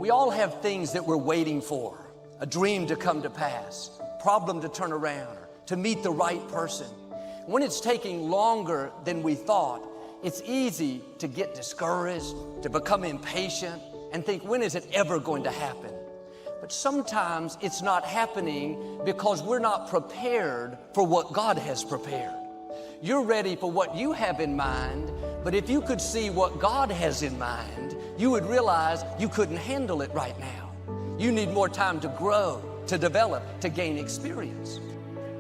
We all have things that we're waiting for, a dream to come to pass, problem to turn around, or to meet the right person. When it's taking longer than we thought, it's easy to get discouraged, to become impatient, and think, when is it ever going to happen? But sometimes it's not happening because we're not prepared for what God has prepared. You're ready for what you have in mind, but if you could see what God has in mind, you would realize you couldn't handle it right now. You need more time to grow, to develop, to gain experience.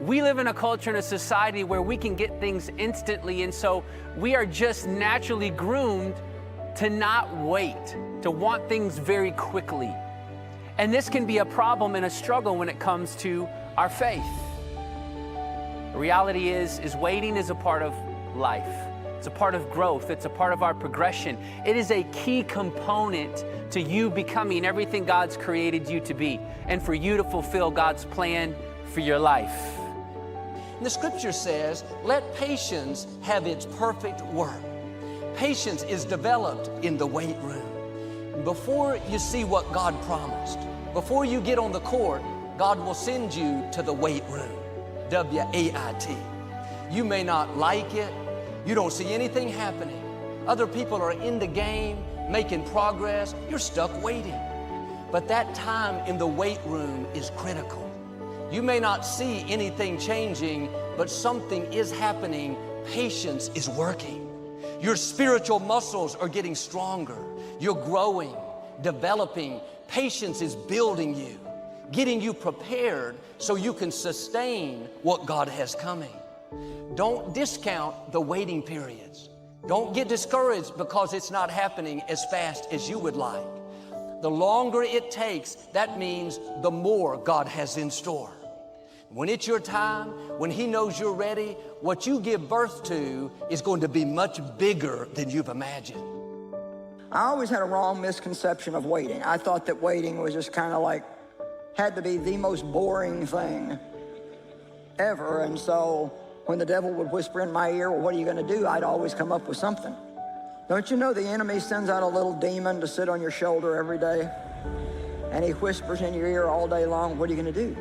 We live in a culture and a society where we can get things instantly, and so we are just naturally groomed to not wait, to want things very quickly. And this can be a problem and a struggle when it comes to our faith. The reality is waiting is a part of life. It's a part of growth. It's a part of our progression. It is a key component to you becoming everything God's created you to be and for you to fulfill God's plan for your life. And the scripture says, let patience have its perfect work. Patience is developed in the weight room. Before you see what God promised, before you get on the court, God will send you to the weight room, W-A-I-T. You may not like it. You don't see anything happening. Other people are in the game, making progress. You're stuck waiting. But that time in the weight room is critical. You may not see anything changing, but something is happening. Patience is working. Your spiritual muscles are getting stronger. You're growing, developing. Patience is building you, getting you prepared so you can sustain what God has coming. Don't discount the waiting periods. Don't get discouraged because it's not happening as fast as you would like. The longer it takes, that means the more God has in store. When it's your time, when He knows you're ready, what you give birth to is going to be much bigger than you've imagined. I always had a wrong misconception of waiting. I thought that waiting was just kind of like, had to be the most boring thing ever. And so when the devil would whisper in my ear, well, what are you going to do? I'd always come up with something. Don't you know the enemy sends out a little demon to sit on your shoulder every day? And he whispers in your ear all day long, what are you going to do?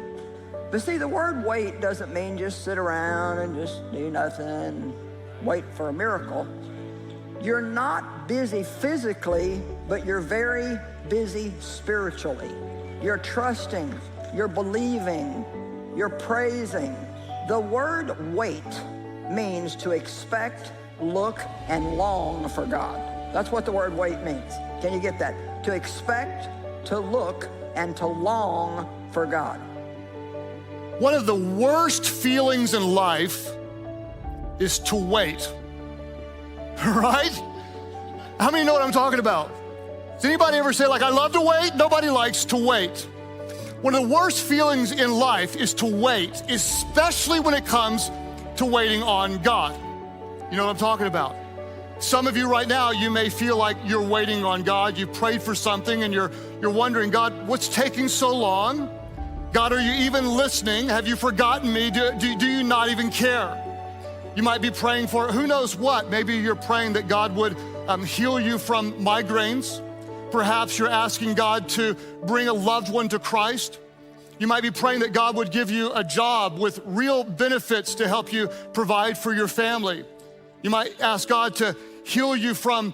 But see, the word wait doesn't mean just sit around and just do nothing, wait for a miracle. You're not busy physically, but you're very busy spiritually. You're trusting, you're believing, you're praising. The word wait means to expect, look, and long for God. That's what the word wait means. Can you get that? To expect, to look, and to long for God. One of the worst feelings in life is to wait, right? How many know what I'm talking about? Does anybody ever say, like, I love to wait? Nobody likes to wait. One of the worst feelings in life is to wait, especially when it comes to waiting on God. You know what I'm talking about? Some of you right now, you may feel like you're waiting on God. You've prayed for something and you're wondering, God, what's taking so long? God, are you even listening? Have you forgotten me? Do you not even care? You might be praying for, who knows what? Maybe you're praying that God would heal you from migraines. Perhaps you're asking God to bring a loved one to Christ. You might be praying that God would give you a job with real benefits to help you provide for your family. You might ask God to heal you from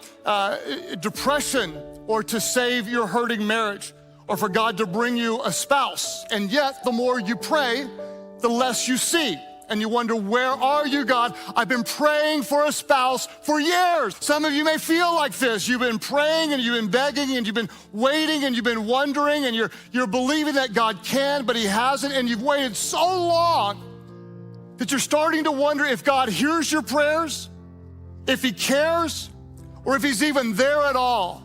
depression, or to save your hurting marriage, or for God to bring you a spouse. And yet, the more you pray, the less you see. And you wonder, where are you, God? I've been praying for a spouse for years. Some of you may feel like this. You've been praying and you've been begging and you've been waiting and you've been wondering and you're believing that God can, but He hasn't, and you've waited so long that you're starting to wonder if God hears your prayers, if He cares, or if He's even there at all.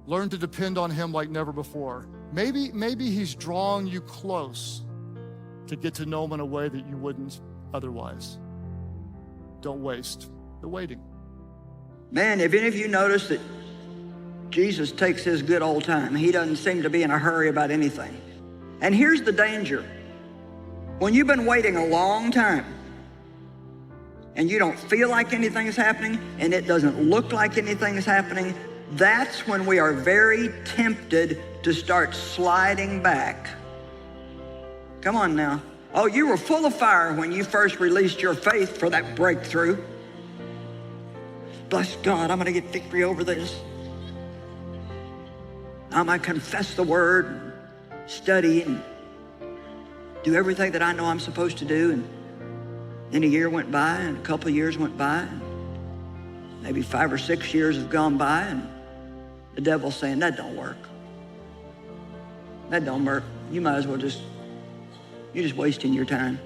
Learn to depend on Him like never before. Maybe He's drawing you close to get to know Him in a way that you wouldn't otherwise. Don't waste the waiting. Man, have any of you noticed that Jesus takes His good old time? He doesn't seem to be in a hurry about anything. And here's the danger. When you've been waiting a long time and you don't feel like anything is happening and it doesn't look like anything is happening, that's when we are very tempted to start sliding back. Come on now. Oh, you were full of fire when you first released your faith for that breakthrough. Bless God, I'm going to get victory over this. I'm going to confess the word, study, and do everything that I know I'm supposed to do. And then a year went by, and a couple of years went by, and maybe 5 or 6 years have gone by, and the devil's saying, that don't work. That don't work. You might as well you're just wasting your time.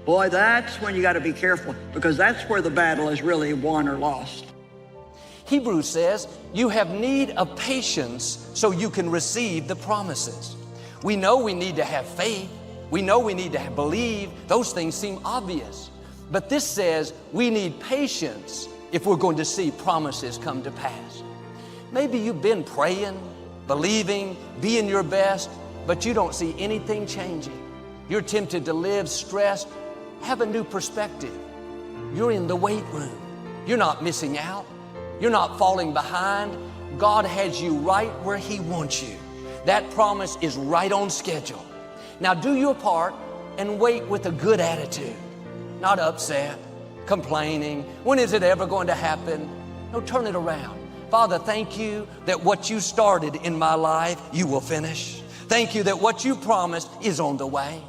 Boy, that's when you got to be careful, because that's where the battle is really won or lost. Hebrews says you have need of patience so you can receive the promises. We know we need to have faith. We know we need to believe. Those things seem obvious. But this says we need patience if we're going to see promises come to pass. Maybe you've been praying, believing, being your best, but you don't see anything changing. You're tempted to live stressed. Have a new perspective. You're in the weight room. You're not missing out. You're not falling behind. God has you right where He wants you. That promise is right on schedule. Now do your part and wait with a good attitude, not upset, complaining. When is it ever going to happen? No, turn it around. Father, thank you that what you started in my life, you will finish. Thank you that what you promised is on the way.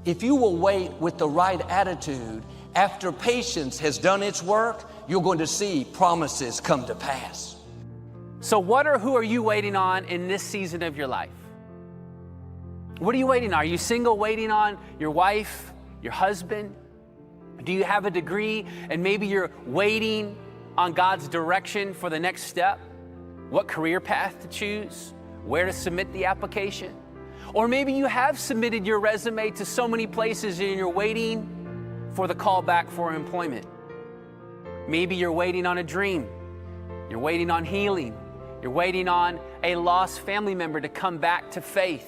If you will wait with the right attitude, after patience has done its work, you're going to see promises come to pass. So what or who are you waiting on in this season of your life? What are you waiting on? Are you single, waiting on your wife, your husband? Do you have a degree and maybe you're waiting on God's direction for the next step? What career path to choose? Where to submit the application? Or maybe you have submitted your resume to so many places and you're waiting for the call back for employment. Maybe you're waiting on a dream. You're waiting on healing. You're waiting on a lost family member to come back to faith.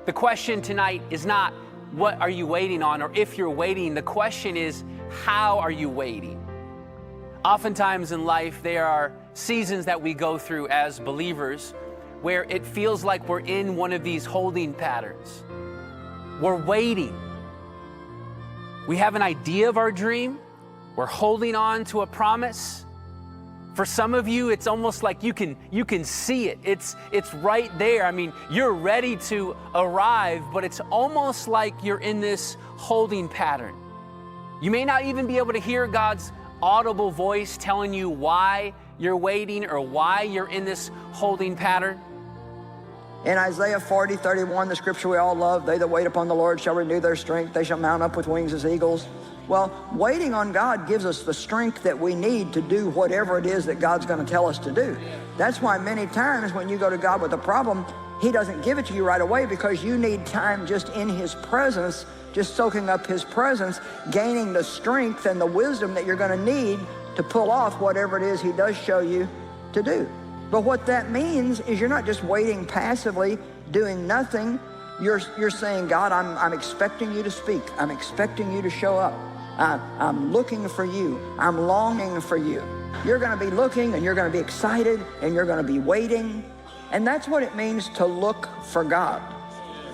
The question tonight is not what are you waiting on or if you're waiting. The question is, how are you waiting? Oftentimes in life, there are seasons that we go through as believers where it feels like we're in one of these holding patterns. We're waiting. We have an idea of our dream. We're holding on to a promise. For some of you, it's almost like you can see it. It's right there. I mean, you're ready to arrive, but it's almost like you're in this holding pattern. You may not even be able to hear God's audible voice telling you why you're waiting or why you're in this holding pattern. In Isaiah 40:31, the scripture we all love, they that wait upon the Lord shall renew their strength. They shall mount up with wings as eagles. Well, waiting on God gives us the strength that we need to do whatever it is that God's going to tell us to do. That's why many times when you go to God with a problem, He doesn't give it to you right away, because you need time just in His presence, just soaking up His presence, gaining the strength and the wisdom that you're going to need to pull off whatever it is He does show you to do. But what that means is you're not just waiting passively, doing nothing. You're saying, God, I'm expecting you to speak. I'm expecting you to show up. I'm looking for you. I'm longing for you. You're going to be looking, and you're going to be excited, and you're going to be waiting. And that's what it means to look for God.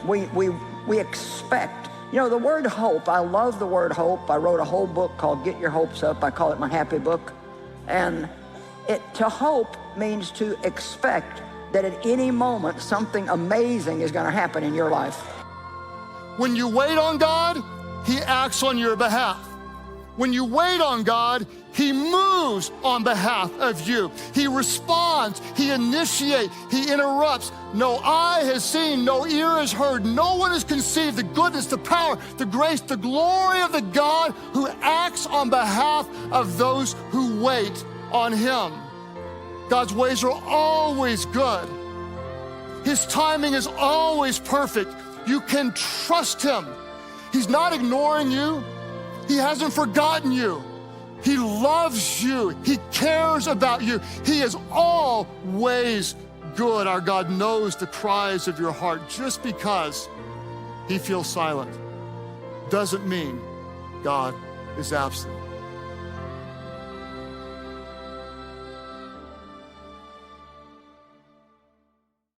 We expect. You know, the word hope, I love the word hope. I wrote a whole book called Get Your Hopes Up. I call it my happy book. And to hope means to expect that at any moment something amazing is going to happen in your life. When you wait on God, He acts on your behalf. When you wait on God, He moves on behalf of you. He responds, He initiates, He interrupts. No eye has seen, no ear has heard, no one has conceived the goodness, the power, the grace, the glory of the God who acts on behalf of those who wait on Him. God's ways are always good. His timing is always perfect. You can trust Him. He's not ignoring you. He hasn't forgotten you. He loves you. He cares about you. He is always good. Our God knows the cries of your heart. Just because He feels silent doesn't mean God is absent.